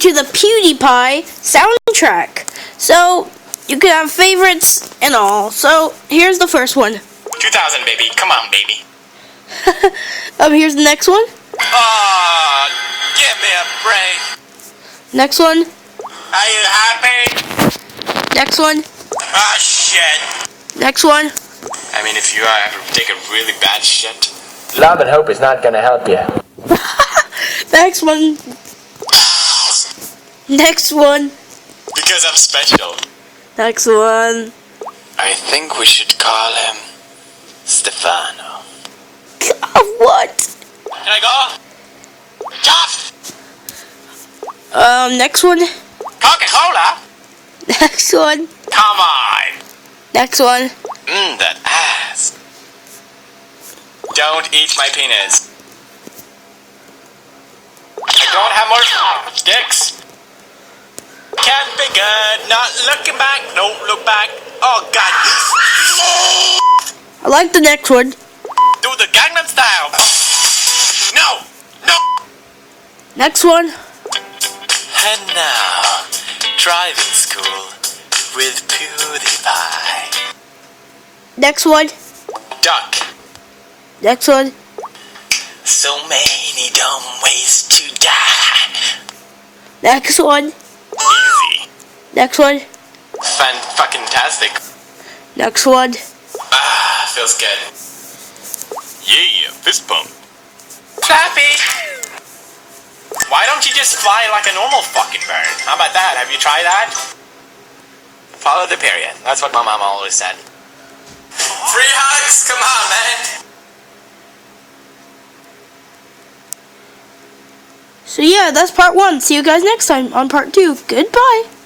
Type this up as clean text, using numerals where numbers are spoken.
to the PewDiePie soundtrack. So you can have favorites and all. So here's the first one. 2000, baby. Come on, baby. Here's the next one. Oh, give me a break. Next one. Are you happy? Next one. Ah, shit. Next one. I mean, if you take a really bad shit. Love and hope is not gonna help you. Next one. Next one. Because I'm special. Next one. I think we should call him Stefano. What? Can I go? Jeff! Next one. Coca-Cola? Next one. Come on. Next one. That ass. Don't eat my penis. I don't have more dicks. Can't be good. Not looking back. Don't look back. Oh, God. I like the next one. Do the Gangnam Style. No. No. Next one. And now, driving school with PewDiePie. Next one. Duck. Next one. So many dumb ways to die. Next one. Easy. Next one. Fan-fucking-tastic. Next one. Ah, feels good. Yeah, fist bump. Clappy! Why don't you just fly like a normal fucking bird? How about that? Have you tried that? Follow the period. That's what my mom always said. Free hugs? Come on, man. So yeah, that's part 1. See you guys next time on part 2. Goodbye.